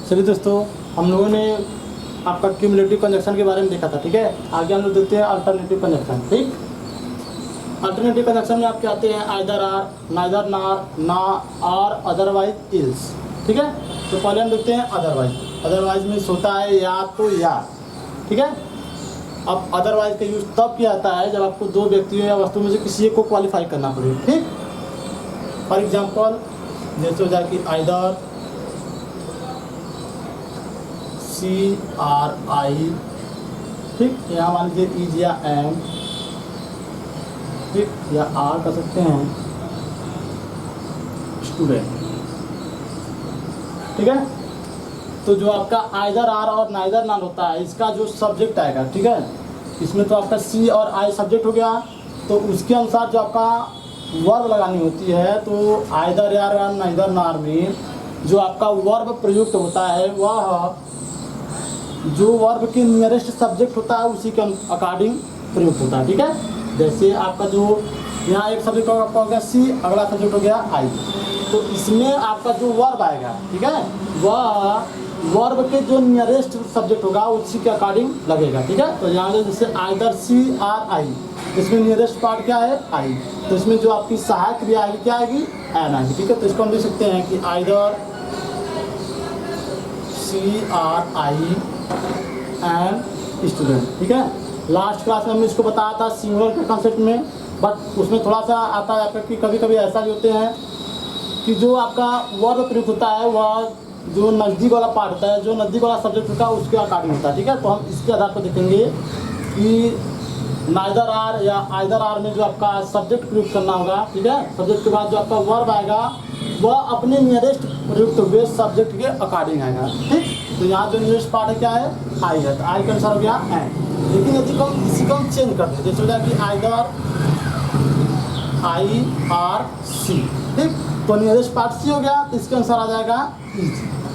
चलिए दोस्तों, हम लोगों ने आपका क्यूमुलेटिव कंजक्शन के बारे में देखा था। ठीक है, आगे हम लोग देखते हैं अल्टरनेटिव कंजक्शन। ठीक, अल्टरनेटिव कंजक्शन में आपके आते हैं आइदर आर, नाइदर नार, ना और अदरवाइज इल्स। ठीक है, तो पहले हम देखते हैं अदरवाइज। अदरवाइज में होता है या तो या। ठीक है, अब अदरवाइज का यूज तब किया जाता है जब आपको दो व्यक्तियों या वस्तु में से किसी एक को क्वालिफाई करना पड़े। ठीक, फॉर एग्जाम्पल जैसे हो जाए कि आइदर CRI, ठीक, यहाँ मान लीजिए इज या एम, ठीक, या आर कर सकते हैं स्टूडेंट। ठीक है, तो जो आपका आइदर आर और नाइदर नॉन होता है, इसका जो सब्जेक्ट आएगा, ठीक है, इसमें तो आपका C और I सब्जेक्ट हो गया, तो उसके अनुसार जो आपका वर्ब लगानी होती है, तो आइदर आर या नाइदर नार में जो आपका वर्ब प्रयुक्त होता है वह जो वर्ब के नियरेस्ट सब्जेक्ट होता है उसी के अकॉर्डिंग प्रयुक्त होता है। ठीक है, जैसे आपका जो यहाँ एक सब्जेक्ट आपका हो गया C, अगला सब्जेक्ट हो गया I, तो इसमें आपका जो वर्ब आएगा, ठीक है, वह वर्ब के जो नियरेस्ट सब्जेक्ट होगा उसी के अकॉर्डिंग लगेगा। ठीक है, तो यहाँ जैसे आइदर CRI, इसमें नियरेस्ट पार्ट क्या है I, तो इसमें जो आपकी सहायक क्रिया आएगी क्या आएगी, एन आएगी। ठीक है, तो इसको हम देख सकते हैं कि आइदर CRI एंड स्टूडेंट। ठीक है, लास्ट क्लास में हमने इसको बताया था सिंगुलर के कॉन्सेप्ट में, बट उसमें थोड़ा सा आता है आपका कि कभी कभी ऐसा भी होते हैं कि जो आपका वर्ब प्रयुक्त होता है वह जो नज़दीक वाला पार्ट होता है, जो नज़दीक वाला सब्जेक्ट होता है उसके अकॉर्डिंग होता है। ठीक है, तो हम इसके आधार पर देखेंगे कि नाइदर आर या आइदर आर में जो आपका सब्जेक्ट प्रयुक्त करना होगा। ठीक है, सब्जेक्ट के बाद जो आपका वर्ब आएगा वह अपने नियरेस्ट प्रयुक्त हुए सब्जेक्ट के अकॉर्डिंग आएगा। ठीक, तो यहाँ जो नियरेस्ट पार्ट है क्या है, आई है, तो आई के अनुसार हो गया एन। लेकिन यदि हम इसी को हम चेंज कर दें, जैसे हो जाए कि आइदर IRC, ठीक, तो नियरेस्ट पार्ट C हो गया, तो इसके अनुसार आ जाएगा इज।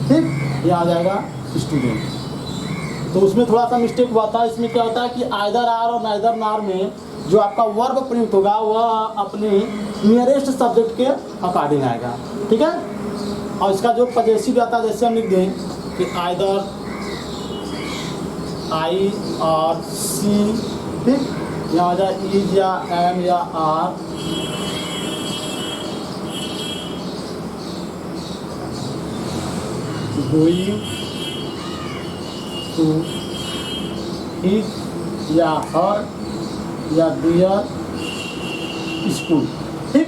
ठीक, ये आ जाएगा स्टूडेंट। तो उसमें थोड़ा सा मिस्टेक हुआ था। इसमें क्या होता है कि आइदर आर और नाइदर नार में जो आपका वर्ब प्रयुक्त होगा वह अपने नियरेस्ट सब्जेक्ट के अकॉर्डिंग आएगा। ठीक है, और इसका जो पजेसिव आता है जैसे हम लिख दें कि आइदर I और C, ठीक, यहाँ आ जाए इज या एम या आर, गोइंग टू हिज या हर या देयर स्कूल। ठीक,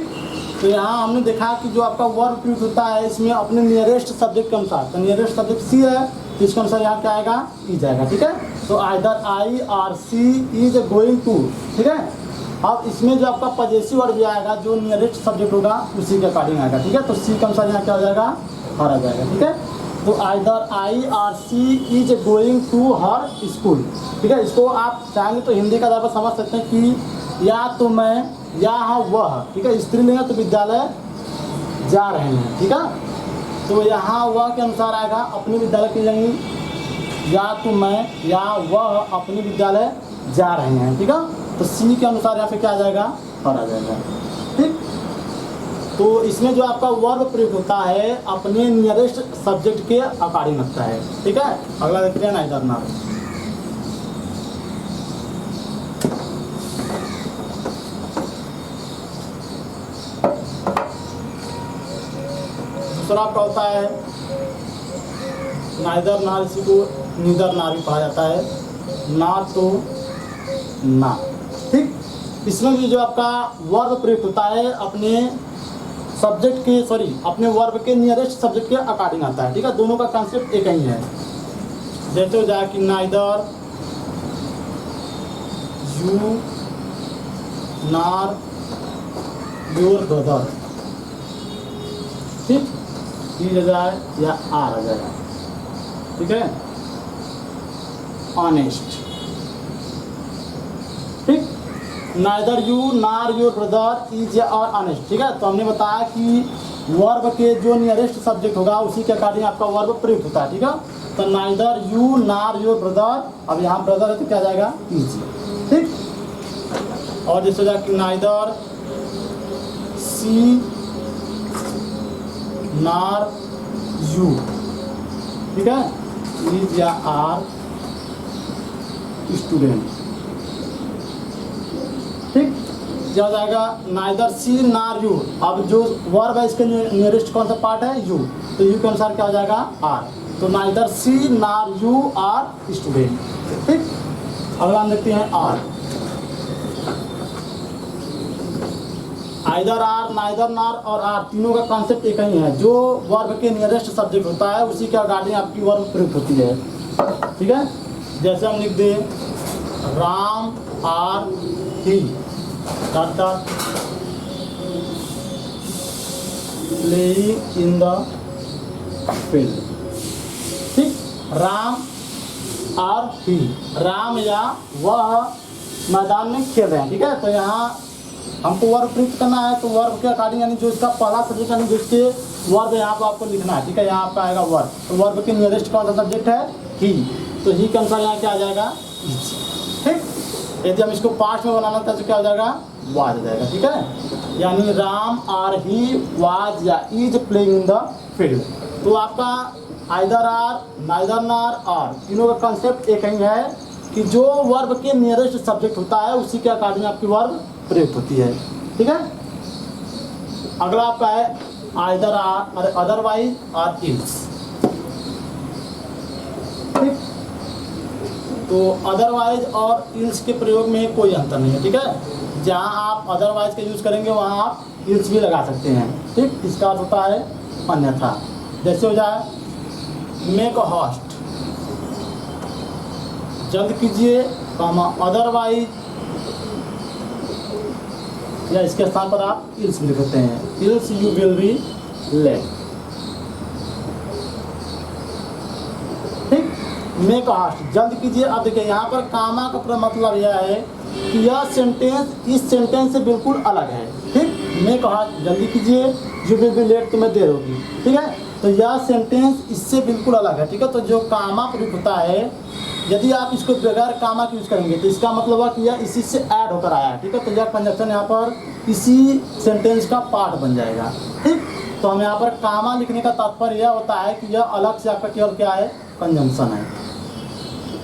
तो यहाँ हमने देखा कि जो आपका वर्ब प्रयुक्त होता है इसमें अपने नियरेस्ट सब्जेक्ट के अनुसार, तो नियरेस्ट सब्जेक्ट C है, तो इसके अनुसार यहाँ क्या आएगा, ई जाएगा। ठीक है, तो आइदर I और C इज गोइंग टू। ठीक है, अब इसमें जो आपका पजेसिव वर्ब आएगा जो नियरेस्ट सब्जेक्ट होगा उसी के अकॉर्डिंग आएगा। ठीक है, तो C के अनुसार यहाँ क्या हो जाएगा, हर आ जाएगा। ठीक है, तो आइदर I और C is going to her school. ठीक है, इसको आप चाहेंगे तो हिंदी का आधार पर समझ सकते हैं कि या तो मैं या हाँ वह। ठीक है, स्त्रीलिंग है तो विद्यालय जा रहे हैं। ठीक है, तो यहाँ वह के अनुसार आएगा अपनी विद्यालय की जाएंगी, या तो मैं या वह अपने विद्यालय जा रहे हैं। ठीक है, तो C के अनुसार यहाँ पे क्या आ जाएगा, हर आ जाएगा। ठीक, तो इसमें जो आपका वर्ब प्रयुक्त होता है अपने नियरेस्ट सब्जेक्ट के अकॉर्डिंग लगता है। ठीक है, अगला देखते हैं नाइदर नार। दूसरा आपका होता है नाइदर नार, इसी को नीदर नार भी कहा जाता है, ना तो ना। ठीक, इसमें भी जो आपका वर्ब प्रयुक्त होता है अपने सब्जेक्ट के अपने वर्ब के नियरेस्ट सब्जेक्ट के अकॉर्डिंग आता है। ठीक है, दोनों का कॉन्सेप्ट एक ही है। जैसे हो जाए कि नाइदर यू नार योर ब्रदर। ठीक, ई आ जाए या आर आ जाएगा। ठीक है, ऑनेस्ट। ठीक, नाइदर यू नार योर ब्रदर इज और ऑनेस्ट। ठीक है, तो हमने बताया कि वर्ब के जो नियरेस्ट सब्जेक्ट होगा उसी के अकॉर्डिंग आपका वर्ब प्रयुक्त होता है। ठीक है, तो नाइदर यू नार योर ब्रदर, अब यहाँ ब्रदर है तो क्या जाएगा, इज। ठीक, और जैसे हो जाए कि नाइदर C नार यू, ठीक है, इज या आर स्टूडेंट। ठीक, क्या हो जाएगा, नाइदर सी नार यू। अब जो वर्ब है इसके नियरेस्ट कौन सा पार्ट है, यू, तो यू के अनुसार क्या हो जाएगा, आर। तो नाइदर सी नार यू आर स्टूडेंट। ठीक, अगला हम देखते हैं आर। आइदर आर, नाइदर नार और आर तीनों का कॉन्सेप्ट एक ही है। जो वर्ब के नियरेस्ट सब्जेक्ट होता है उसी के अकॉर्डिंग आपकी वर्ब प्रयुक्त होती है। ठीक है, जैसे हम लिख दें Ram are he playing in the field. ठीक, राम और ही, राम या वह मैदान में खेल रहे हैं। ठीक है, तो यहाँ हमको वर्ब प्रयुक्त करना है, तो वर्ब के अकॉर्डिंग यानी जो इसका पहला सब्जेक्ट यानी जो इसके वर्ब यहाँ पर आपको लिखना है। ठीक है, यहाँ आपका आएगा वर्ब, तो वर्ब के नियरेस्ट कौन सा सब्जेक्ट है, ही, तो ही के अनुसार यहाँ क्या आ जाएगा, इज। ठीक, यदि हम इसको पास्ट में बनाना था तो क्या हो जाएगा, वाज हो जाएगा। ठीक है, यानी राम आर ही वाज या is playing in the field. तो आपका आइदर आर, नाइदर नार, आर तीनों का कॉन्सेप्ट एक ही है कि जो वर्ब के नियरेस्ट सब्जेक्ट होता है उसी के अकॉर्डिंग आपकी वर्ब प्रयुक्त होती है। ठीक है, अगला आपका है आइदर आर और अदरवाइज और इल्स। ठीक, तो अदरवाइज और इल्स के प्रयोग में कोई अंतर नहीं है। ठीक है, जहाँ आप अदरवाइज का यूज करेंगे वहाँ आप इल्स भी लगा सकते हैं। ठीक, इसका अर्थ होता है अन्यथा। जैसे हो जाए मेक अ हास्ट, जल्द कीजिए, अदरवाइज, या इसके स्थान पर आप इल्स भी लिखते हैं, else you will be late. ठीक, मेक हास्ट, जल्द कीजिए। अब देखिए यहाँ पर कामा का पूरा मतलब यह है कि यह सेंटेंस इस सेंटेंस से बिल्कुल अलग है। ठीक, मेक हास्ट, जल्दी कीजिए, यू विल बी लेट, तुम्हें देर होगी। ठीक है, तो यह सेंटेंस इससे बिल्कुल अलग है। ठीक है, तो जो कामा प्रयुक्त होता है, यदि आप इसको बगैर कामा का यूज करेंगे तो इसका मतलब है कि यह इसी से ऐड होकर आया है। ठीक है, तो यह कंजक्शन यहाँ पर इसी सेंटेंस का पार्ट बन जाएगा। ठीक, तो हम यहाँ पर कामा लिखने का तात्पर्य यह होता है कि यह अलग से आपका केवल क्या है, कंजंक्शन है।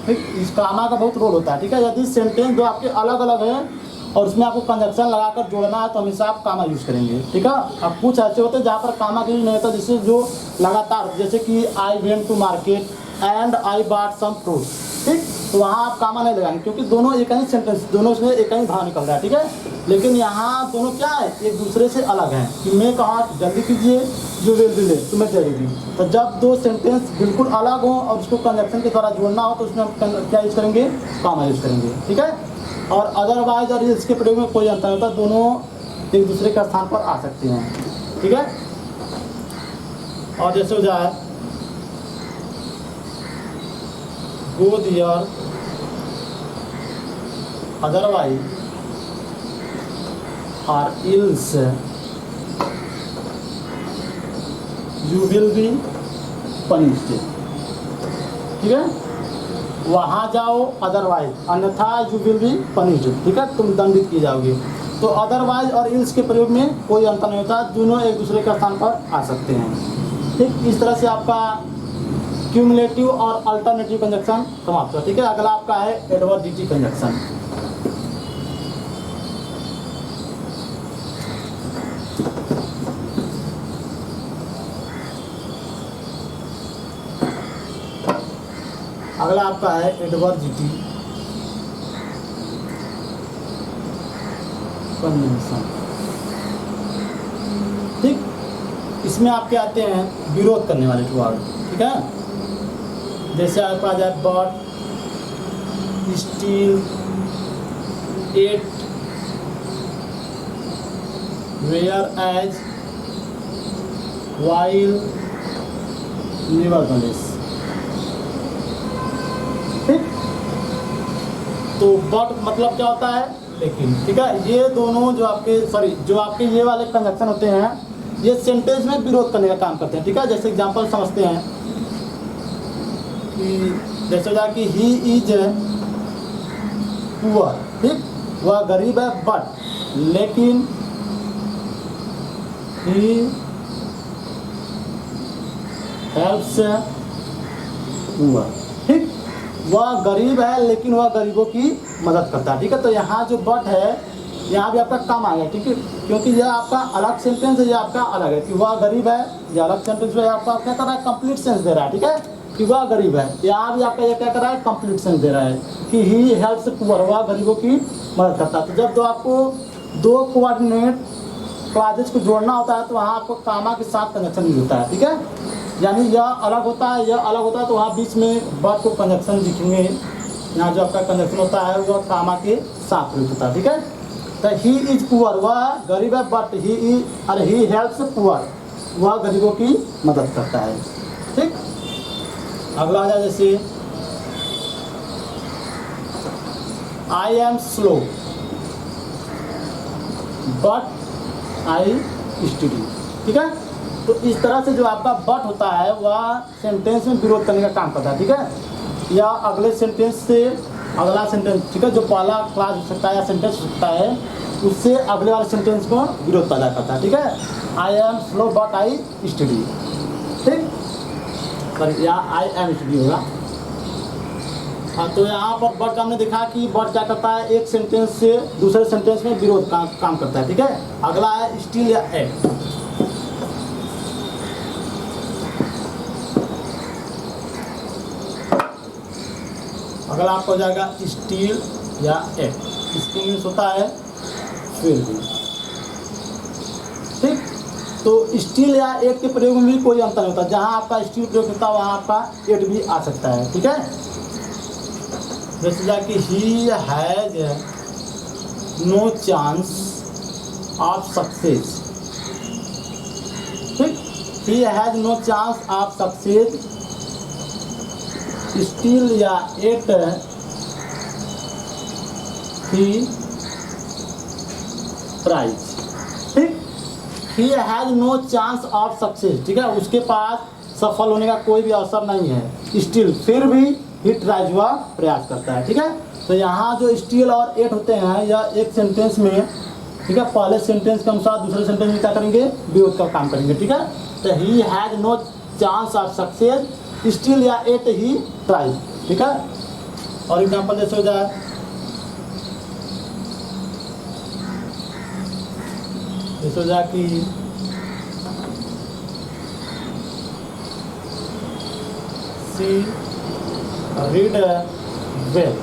ठीक, इस कामा का बहुत रोल होता है। ठीक है, यदि सेंटेंस जो आपके अलग अलग है और उसमें आपको कंजक्शन लगाकर जोड़ना है तो हमेशा आप कामा यूज करेंगे। ठीक है, अब कुछ ऐसे होते हैं जहाँ पर कामा का यूज नहीं होता, जैसे जो लगातार, जैसे कि I went to market and I bought some fruit. ठीक, तो वहाँ आप कामा नहीं लगाएंगे क्योंकि दोनों एक ही सेंटेंस, दोनों से एक ही भाव निकल रहा है। ठीक है, लेकिन यहाँ दोनों क्या है, एक दूसरे से अलग हैं कि मैं कहा जल्दी कीजिए, जो विल बी लेट, तुम्हें देरी। तो जब दो सेंटेंस बिल्कुल अलग हो और उसको कंजक्शन के द्वारा जोड़ना हो तो उसमें हम क्या यूज करेंगे, कामा यूज करेंगे। ठीक है, और अदरवाइज और इसके प्रयोग में कोई अंतर नहीं होता, दोनों एक दूसरे के स्थान पर आ सकते हैं। ठीक है, और जैसे हो जाए गो देयर, अदरवाइज और ills you will be punished. ठीक है, वहाँ जाओ अदरवाइज, अन्यथा यू विल बी पनिश्ड। ठीक है, तुम दंडित की जाओगे। तो अदरवाइज और इल्स के प्रयोग में कोई अंतर नहीं होता, दोनों एक दूसरे के स्थान पर आ सकते हैं। ठीक, इस तरह से आपका क्यूमुलेटिव और अल्टरनेटिव कंजक्शन समाप्त हुआ। ठीक है, अगला आपका है एडवर्बिटी कंजक्शन। अगला आपका है एडवर्बिटी कंजक्शन। ठीक, इसमें आपके आते हैं विरोध करने वाले वर्ड। ठीक है, जैसे आपका आ जाए but, still, yet, whereas, while, nevertheless. ठीक, तो बट मतलब क्या होता है, लेकिन। ठीक है, ये दोनों जो आपके ये वाले कंजक्शन होते हैं ये सेंटेंस में विरोध करने का काम करते हैं। ठीक है, जैसे एग्जांपल समझते हैं कि जैसे होगा कि ही इज पुअर। ठीक, वह गरीब है, बट लेकिन ही हेल्प्स पुअर, ठीक। वह गरीब है लेकिन वह गरीबों की मदद करता है, ठीक है। तो यहाँ जो बट है यहाँ भी आपका कम आ गया, ठीक है, क्योंकि यह आपका अलग सेंटेंस है, यह आपका अलग है कि वह गरीब है, यह अलग सेंटेंस है, आपका क्या कर रहा है, कंप्लीट सेंस दे रहा है, ठीक है, कि वह गरीब है। यहाँ भी आपका ये क्या कर रहा है, कंप्लीट सेंस दे रहा है कि ही हेल्प्स पुअर, वह गरीबों की मदद करता है। तो जब तो आपको दो कोऑर्डिनेट क्लासेज को जोड़ना होता है तो वहाँ आपको कामा के साथ कनेक्शन यूज होता है, ठीक है। यानी यह अलग होता है, यह अलग होता है, तो वहाँ बीच में बट को कनेक्शन दिखेंगे। यहाँ जो आपका कनेक्शन होता है वह कामा के साथ यूज होता है, ठीक है। तो ही इज पुअर, वह गरीब है, बट ही इज और ही हेल्प्स पुअर, वह गरीबों की मदद करता है, ठीक। अगला आ जाए जैसे I am slow but I study, ठीक है। तो इस तरह से जो आपका बट होता है वह सेंटेंस में विरोध करने का काम करता है, ठीक है, या अगले सेंटेंस से अगला सेंटेंस, ठीक है, जो पहला क्लास हो सकता है या सेंटेंस हो सकता है उससे अगले वाले सेंटेंस को विरोध पैदा करता है, ठीक है। I am slow but I study, ठीक, सॉरी या आई एम स्टडी होगा। हाँ, तो यहाँ पर बट हमने देखा कि बट क्या करता है, एक सेंटेंस से दूसरे सेंटेंस में विरोध का काम करता है, ठीक है। अगला है स्टील या एट। अगला आपको हो जाएगा स्टील या एट, इसके मीन्स होता है फिर भी, ठीक। तो स्टील या एट के प्रयोग में भी कोई अंतर नहीं होता, जहाँ आपका स्टील प्रयोग होता है वहाँ आपका एट भी आ सकता है, ठीक है। जैसे कि he has no chance of success, ठीक, he has no chance of success, still या एट ही प्राइज, ठीक। He has no chance of success, ठीक है, उसके पास सफल होने का कोई भी अवसर नहीं है, स्टील फिर भी ही ट्राइज, हुआ प्रयास करता है, ठीक है। तो यहाँ जो स्टील और एट होते हैं यह एक सेंटेंस में, ठीक है, पहले सेंटेंस के अनुसार दूसरे सेंटेंस में क्या करेंगे, विरोध का काम करेंगे, ठीक है। तो he has no chance of success, still या एट ही ट्राइज, ठीक है। और एग्जाम्पल जैसे हो जाए कि सी रीड वेल,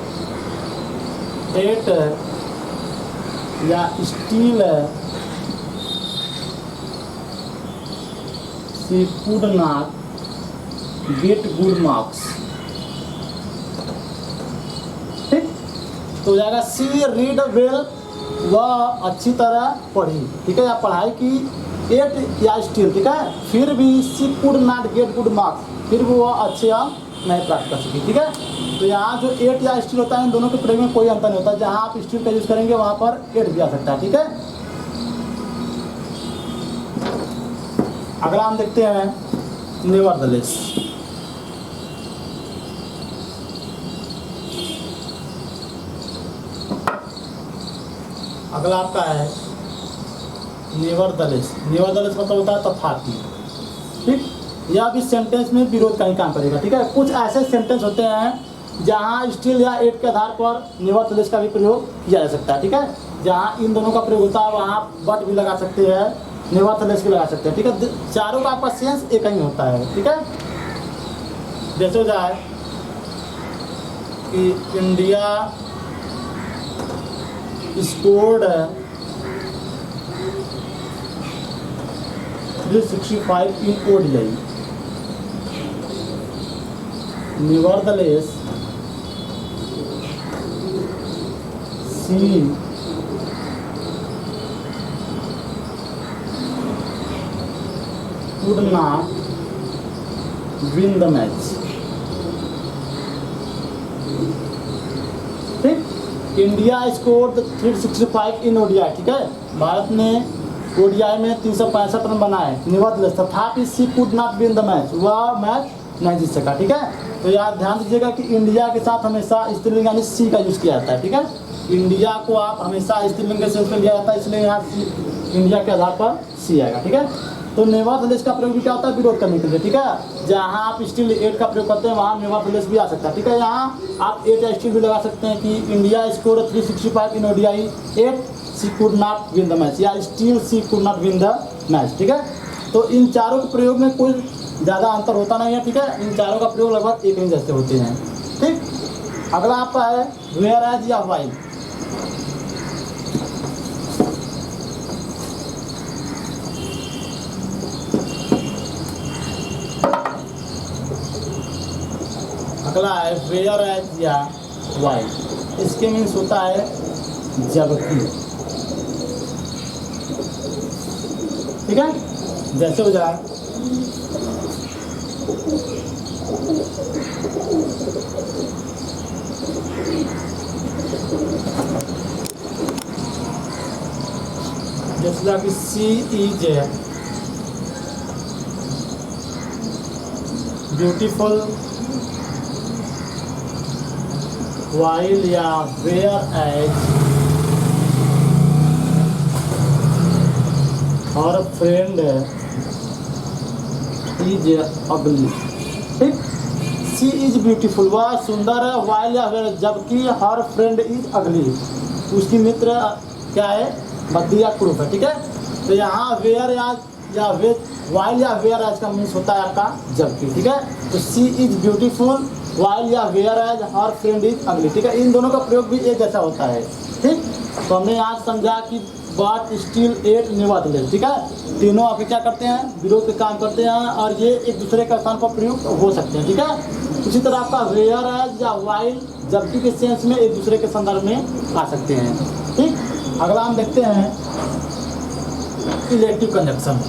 एट या still she could not get good marks, ठीक। तो हो जाएगा सी रीड वेल, वह अच्छी तरह पढ़ी, ठीक है, या पढ़ाई की, एट या स्टील, ठीक है, फिर भी she could not get good marks, फिर भी वह अच्छे अंक नहीं प्राप्त कर सकी, ठीक है। तो यहाँ जो एट या स्टील होता है इन दोनों के प्रयोग में कोई अंतर नहीं होता, जहाँ आप स्टील का यूज करेंगे वहाँ पर एट भी आ सकता है, ठीक है। अगला हम देखते हैं नेवरदलेस। अगला आपका है नेवरदलेस। नेवरदलेस मतलब होता है तथापि, ठीक। यह भी सेंटेंस में विरोध का ही काम करेगा, ठीक है। कुछ ऐसे सेंटेंस होते हैं जहाँ स्टील या एट के आधार पर नेवरदलेस का भी प्रयोग किया जा सकता है, ठीक है। जहाँ इन दोनों का प्रयोग होता है वहाँ बट भी लगा सकते हैं, नेवरदलेस भी लगा सकते हैं, ठीक है। चारों का आपका सेंस एक ही होता है, ठीक है। जैसे हो जाए कि India scored 365 in ODI, nevertheless she could not win the match, ठीक। इंडिया स्कोर 365 इन ओडीआई, ठीक है, भारत ने ओडीआई में 365 रन बनाए, नेवरदलेस तथापि she could not win the match, वह मैच नहीं जीत सका, ठीक है। तो यार ध्यान दीजिएगा कि इंडिया के साथ हमेशा स्त्रीलिंग यानी सी का यूज़ किया जाता है, ठीक है। इंडिया को आप हमेशा स्त्रीलिंग के सेंस में लिया जाता है, इसलिए यहाँ इंडिया के आधार पर सी आएगा, ठीक है। तो नेवरथलेस का प्रयोग भी क्या होता है, विरोध करने के लिए, ठीक है। जहाँ आप स्टिल एट का प्रयोग करते हैं वहाँ नेवरथलेस भी आ सकता है, ठीक है। यहाँ आप एट या स्टिल भी लगा सकते हैं कि India score 365 in ODI, 8 she could not win the match, या still she could not win the match, ठीक है। तो इन चारों के प्रयोग में कोई ज़्यादा अंतर होता नहीं है, ठीक है। इन चारों का प्रयोग लगभग एक ही जैसे होते हैं, ठीक। अगला आपका है वेयर एज या व्हाइल। अगला है वेयर एज या व्हाइल। इसके मीन्स होता है जबकि, ठीक है। जैसे हो जाए जैसे कि सी इज ब्यूटीफुल while या whereas her friend is ugly, ठीक। सी इज ब्यूटीफुल, वह सुंदर है, while या whereas जबकि हर फ्रेंड इज अगली, उसकी मित्र क्या है, बद्दी या क्रूप है, ठीक है। तो यहाँ वेयर या while या whereas का मीन्स होता है आपका जबकि, ठीक है। तो सी इज ब्यूटीफुल while या whereas हर फ्रेंड इज अगली, ठीक है। इन दोनों का प्रयोग भी एक जैसा होता है, ठीक। तो हमने आज समझा कि बट स्टिल एट नेवरथलेस, ठीक है। तीनों आपके क्या करते हैं, विरोध के काम करते हैं और ये एक दूसरे के स्थान पर प्रयुक्त हो सकते हैं, ठीक है। उसी तरह आपका वेयर एज या वाइल जबकि के सेंस में एक दूसरे के संदर्भ में आ सकते हैं, ठीक। अगला हम देखते हैं इलेक्टिव कंजक्शन।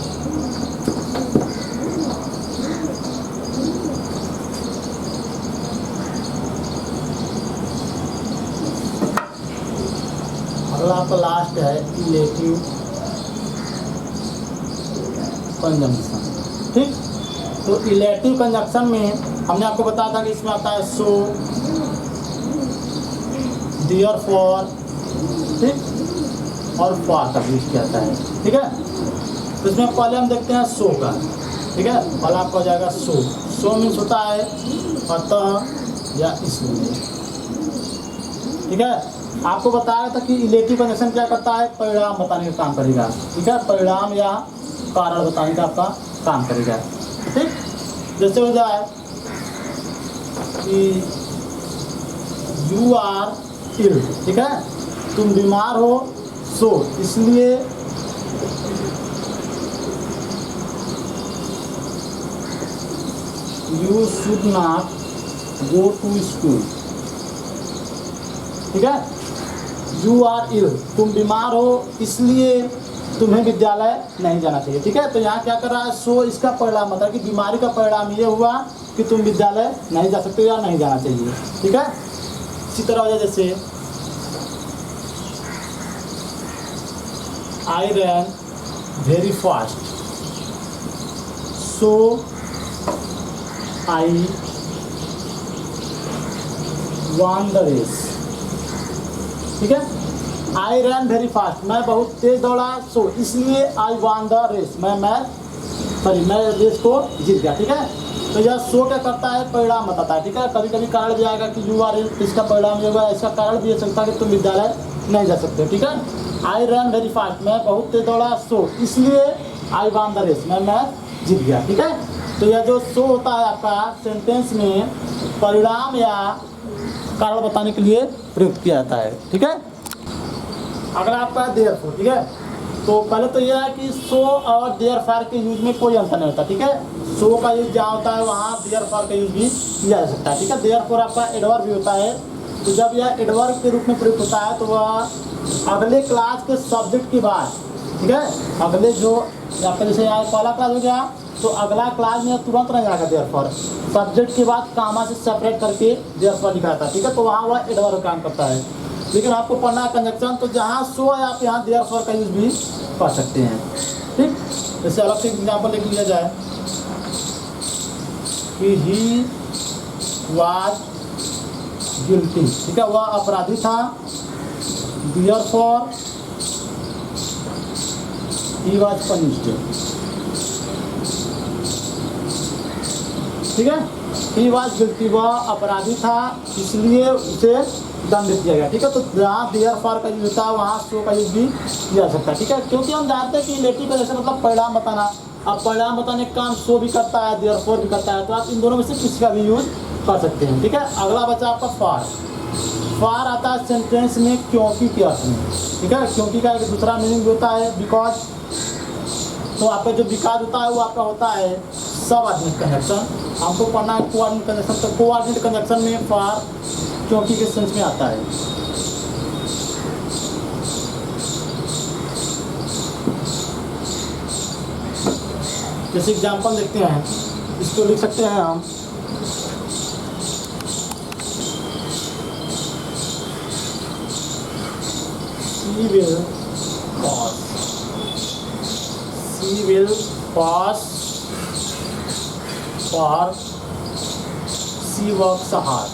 अगला आपका लास्ट है इलेक्टिव कंजंक्शन, ठीक। तो इलेक्टिव कंजंक्शन में हमने आपको बताया था कि इसमें आता है सो, देयरफॉर, ठीक, और फॉर का यूज किया जाता है, ठीक है। तो इसमें पहले हम देखते हैं सो का, ठीक है। पहला आपका हो जाएगा सो। सो मीन्स होता है अतः या इसलिए, ठीक है। आपको बताया था कि इलेक्टिव कंजंक्शन क्या करता है, परिणाम बताने का काम करेगा, ठीक है। परिणाम या कारण बताने का आपका काम करेगा, ठीक। जैसे हो जाए कि यू आर इल, ठीक है, तुम बीमार हो, सो इसलिए you should not go to school, ठीक है। यू आर इल, तुम बीमार हो इसलिए तुम्हें विद्यालय नहीं जाना चाहिए, ठीक है। तो यहाँ क्या कर रहा है, सो इसका परिणाम मतलब कि बीमारी का परिणाम ये हुआ कि तुम विद्यालय नहीं जा सकते या नहीं जाना चाहिए, ठीक है। इसी तरह हो जाए जैसे I ran very fast, so I won the race, ठीक है। आई रैन वेरी फास्ट, मैं बहुत तेज दौड़ा, सो इसलिए आई वन द रेस, मैं रेस को जीत गया, ठीक है। तो यह सो क्या करता है, परिणाम बताता है, ठीक है। कभी कभी कारण भी आएगा कि यू आर इल, इसका परिणाम ये हुआ, इसका कारण भी ये सकता है कि तुम विद्यालय नहीं जा सकते, ठीक है। आई रैन वेरी फास्ट, मैं बहुत तेज दौड़ा, सो इसलिए आई वन द रेस, मैं जीत गया, ठीक है। तो यह जो सो होता है आपका सेंटेंस में परिणाम या कारण बताने के लिए प्रयुक्त किया जाता है, ठीक है। अगला आपका है देयरफॉर, ठीक है। तो पहले तो यह है कि सो और देयरफॉर के यूज में कोई अंतर नहीं होता, ठीक है। सो का यूज जहाँ होता है वहाँ देयरफॉर का यूज भी किया जा सकता है, ठीक है। देयरफॉर आपका एडवर्ब भी होता है, तो जब यह एडवर्ब के रूप में प्रयुक्त होता है तो वह अगले क्लास के सब्जेक्ट के बाद, ठीक है, अगले जो आपका जैसे यहाँ पहला क्लास हो गया तो अगला क्लास में तुरंत नहीं आएगा देयरफॉर, सब्जेक्ट के बाद कामा से सेपरेट करके देयरफॉर लिखा था, ठीक है। तो वहाँ वह एडवर्ब काम करता है। लेकिन आपको पढ़ना है कंजक्शन, तो जहाँ सो है आप यहाँ देयरफॉर का यूज भी कर सकते हैं, ठीक। जैसे अलग से एग्जाम्पल लिख लिया जाए कि ही वाज गिल्टी, ठीक है, वह अपराधी था, देयरफॉर ही वाज पनिश्ड, ठीक है। ही वॉज गिल्टी, वह अपराधी था इसलिए उसे दंड दिया गया, ठीक है। तो जहाँ देयर फॉर का यूज होता है वहाँ सो का यूज भी किया जा सकता है, ठीक है। क्योंकि हम जानते हैं कि रिलेटिव का जैसे मतलब परिणाम बताना, अब परिणाम बताने का काम सो भी करता है, देयर फॉर भी करता है, तो आप इन दोनों में से किसी का भी यूज कर सकते हैं, ठीक है। अगला बचा आपका फॉर। फॉर आता है सेंटेंस में क्योंकि के अर्थ में, ठीक है। क्योंकि का एक दूसरा मीनिंग होता है बिकॉज, तो आपका जो बिकॉज होता है वो आपका होता है सबऑर्डिनेट कंजक्शन। हमको पढ़ना है कोऑर्डिनेट कंजक्शन, तो कोऑर्डिनेट कंजक्शन में फॉर क्योंकि के सेंस में आता है। जैसे एग्जाम्पल देखते हैं, इसको लिख सकते हैं हम, She will pass for she works hard,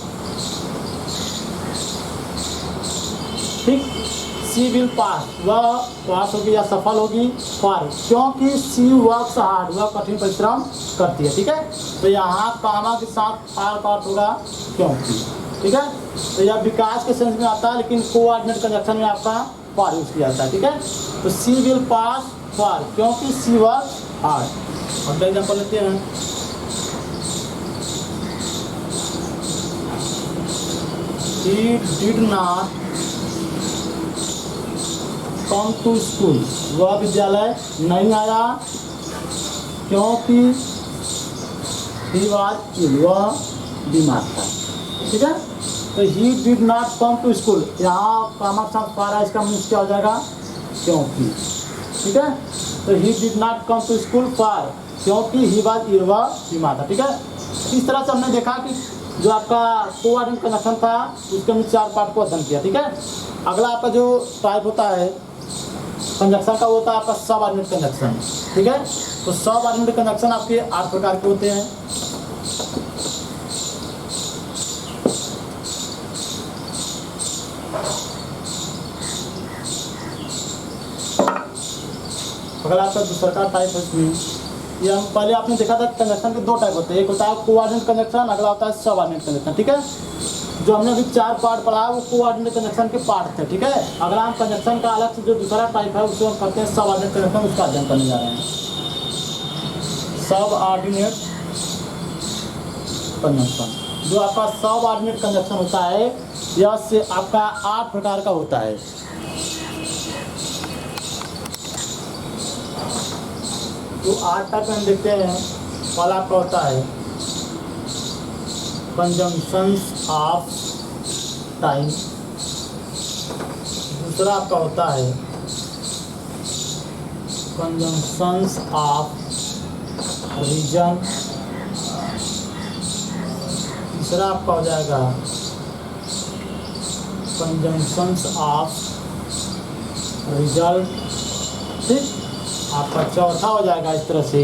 ठीक। सी विल पास, वह पास होगी या सफल होगी, फॉर क्योंकि सी वर्क्स हार्ड, वह कठिन परिश्रम करती है, ठीक है। तो यहाँ कामा के साथ फॉर का अर्थ होगा क्योंकि, ठीक है। तो यह विकास के सेंस में आता है, लेकिन कोऑर्डिनेट कंजक्शन में आपका फॉर यूज किया जाता है, ठीक है। तो सी विल पास फॉर क्योंकि सी वर्क्स हार्ड। अगला एग्जाम्पल लेते हैं, he did not come to school, वह विद्यालय नहीं आया क्योंकि he was ill, वह बीमार था, ठीक है। तो he did not come to school, यहाँ कामा के साथ फॉर है, इसका मीन्स क्या हो जाएगा क्योंकि, ठीक है। तो he did not come to school for क्योंकि he was ill, वह बीमार था, ठीक है। इस तरह से हमने देखा कि जो आपका कोऑर्डिनेट कंजक्शन था उसके हमने 4 पार्ट को अध्ययन किया, ठीक है। अगला आपका जो टाइप होता है कंजक्शन का, वो होता है आपका सबऑर्डिनेट कंजक्शन, ठीक है। तो सबऑर्डिनेट कंजक्शन आपके 8 प्रकार के होते हैं। अगला आपका दूसरा का टाइप है इसमें, ये हम पहले आपने देखा था कंजक्शन के 2 टाइप होते हैं, एक होता है कोऑर्डिनेट कंजक्शन, अगला होता है सबऑर्डिनेट कंजक्शन, ठीक है। जो हमने अभी 4 पार्ट पढ़ा है वो कोऑर्डिनेट कंजक्शन के पार्ट थे, ठीक है। अगला हम कंजक्शन का अलग से जो दूसरा टाइप है उसको हम करते हैं सबऑर्डिनेट कंजक्शन, उसका अध्ययन करने जा रहे हैं। सबऑर्डिनेट कंजक्शन, जो आपका सबऑर्डिनेट कंजक्शन होता है यह से आपका 8 प्रकार का होता है। तो 8 टाइप हम देखते हैं। पहला आपका होता है कंजंक्शंस ऑफ टाइम, दूसरा आपका होता है कंजंक्शंस ऑफ रीजन, तीसरा आपका हो जाएगा कंजंक्शंस ऑफ रिजल्ट, ठीक। आपका चौथा हो जाएगा इस तरह से